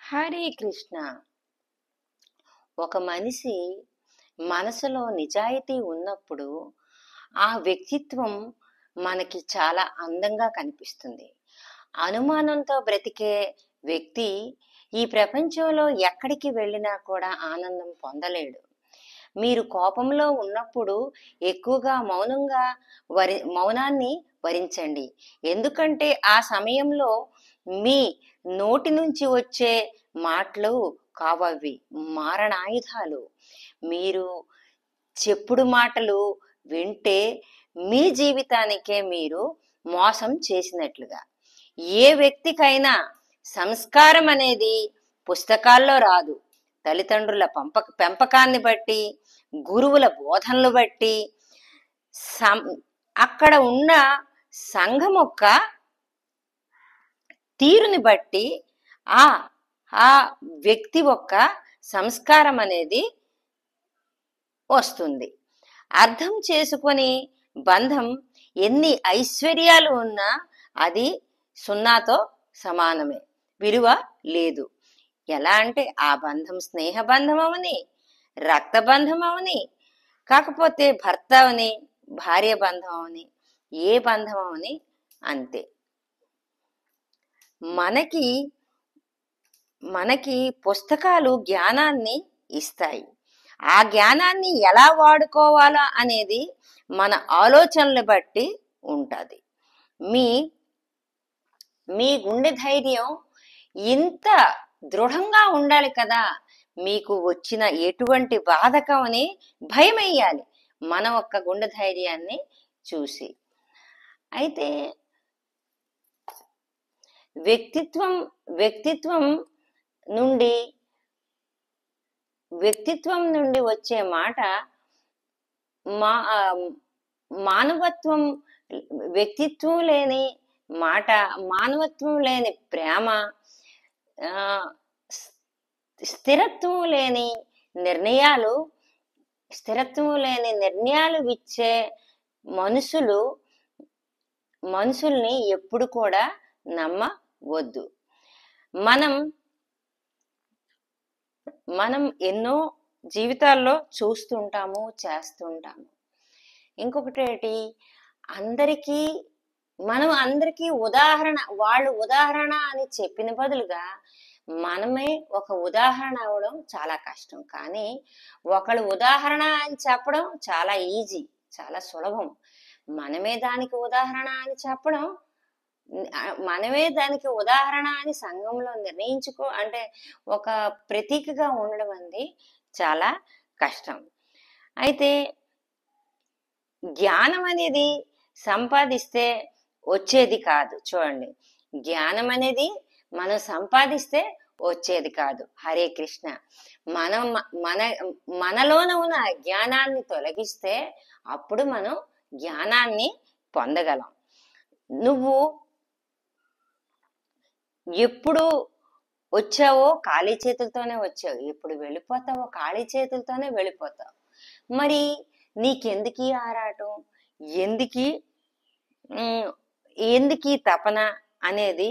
హరే కృష్ణ. ఒక మనిషి మనసులో నిజాయితీ ఉన్నప్పుడు ఆ వ్యక్తిత్వం మనకి చాలా అందంగా కనిపిస్తుంది. అనుమానంతో బ్రతికే వ్యక్తి ఈ ప్రపంచంలో ఎక్కడికి వెళ్ళినా కూడా ఆనందం పొందలేడు. మీరు కోపంలో ఉన్నప్పుడు ఎక్కువగా మౌనాన్ని వరించండి. ఎందుకంటే ఆ సమయంలో మీ నోటి నుంచి వచ్చే మాటలు కావవి మారణాయుధాలు. మీరు చెప్పుడు మాటలు వింటే మీ జీవితానికే మీరు మోసం చేసినట్లుగా. ఏ వ్యక్తికైనా సంస్కారం అనేది పుస్తకాల్లో రాదు. తల్లిదండ్రుల పెంపకాన్ని బట్టి, గురువుల బోధనలు బట్టి, అక్కడ ఉన్న సంఘం యొక్క తీరుని బట్టి ఆ వ్యక్తి యొక్క సంస్కారం అనేది వస్తుంది. అర్థం చేసుకొని బంధం ఎన్ని ఐశ్వర్యాలు ఉన్నా అది సున్నాతో సమానమే, విలువ లేదు. ఎలా అంటే ఆ బంధం స్నేహ బంధం అవని, రక్త బంధం అవని, కాకపోతే భర్త అవని, భార్య బంధం అవని, ఏ బంధం అవని అంతే. మనకి పుస్తకాలు జ్ఞానాన్ని ఇస్తాయి. ఆ జ్ఞానాన్ని ఎలా వాడుకోవాలా అనేది మన ఆలోచనలు బట్టి ఉంటుంది. మీ గుండె ధైర్యం ఇంత దృఢంగా ఉండాలి కదా. మీకు వచ్చిన ఎటువంటి బాధకమని భయం వేయాలి మన ఒక్క గుండె ధైర్యాన్ని చూసి. అయితే వ్యక్తిత్వం నుండి వచ్చే మాట మానవత్వం. వ్యక్తిత్వం లేని మాట, మానవత్వం లేని ప్రేమ, స్థిరత్వం లేని నిర్ణయాలు ఇచ్చే మనుషుల్ని ఎప్పుడు కూడా నమ్మవద్దు. మనం ఎన్నో జీవితాల్లో చూస్తుంటాము, చేస్తుంటాము. ఇంకొకటి ఏంటి, అందరికీ వాళ్ళు ఉదాహరణ అని చెప్పిన బదులుగా మనమే ఒక ఉదాహరణ అవడం చాలా కష్టం. కానీ ఒకళ్ళు ఉదాహరణ అని చెప్పడం చాలా ఈజీ, చాలా సులభం. మనమే దానికి ఉదాహరణ అని చెప్పడం, మనమే దానికి ఉదాహరణ అని సంఘంలో అంటే ఒక ప్రతీకగా ఉండడం అనేది చాలా కష్టం. అయితే జ్ఞానం అనేది సంపాదిస్తే వచ్చేది కాదు. చూడండి, జ్ఞానం అనేది మనం సంపాదిస్తే వచ్చేది కాదు. హరే కృష్ణ. మనలోన ఉన్న జ్ఞానాన్ని తొలగిస్తే అప్పుడు మనం జ్ఞానాన్ని పొందగలం. నువ్వు ఎప్పుడు వచ్చావో ఖాళీ చేతులతోనే వచ్చావు, ఎప్పుడు వెళ్ళిపోతావో ఖాళీ చేతులతోనే వెళ్ళిపోతావు. మరి నీకెందుకీ ఆరాటం, ఎందుకీ తపన అనేది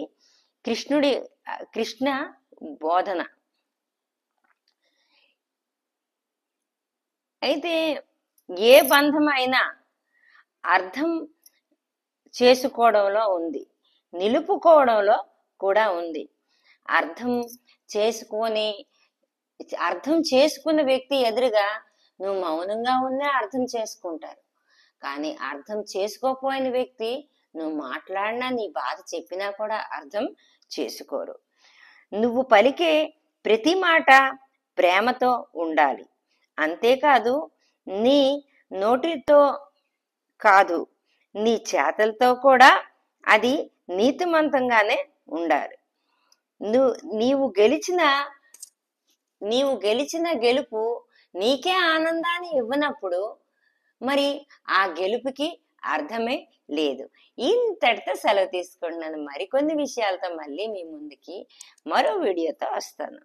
కృష్ణ బోధన. అయితే ఏ బంధం అయినా అర్థం చేసుకోవడంలో ఉంది, నిలుపుకోవడంలో కూడా ఉంది. అర్థం చేసుకున్న వ్యక్తి ఎదురుగా నువ్వు మౌనంగా ఉన్నా అర్థం చేసుకుంటారు. కానీ అర్థం చేసుకోపోయిన వ్యక్తి నువ్వు మాట్లాడినా, నీ బాధ చెప్పినా కూడా అర్థం చేసుకోరు. నువ్వు పలికే ప్రతి మాట ప్రేమతో ఉండాలి. అంతేకాదు, నీ నోటితో కాదు, నీ చేతలతో కూడా అది నీతిమంతంగానే ఉండాలి. నీవు గెలిచిన గెలుపు నీకే ఆనందాన్ని ఇవ్వనప్పుడు మరి ఆ గెలుపుకి అర్థమే లేదు. ఇంతటితో సెలవు తీసుకుంటున్నాను. మరికొన్ని విషయాలతో మళ్ళీ మీ ముందుకి మరో వీడియోతో వస్తాను.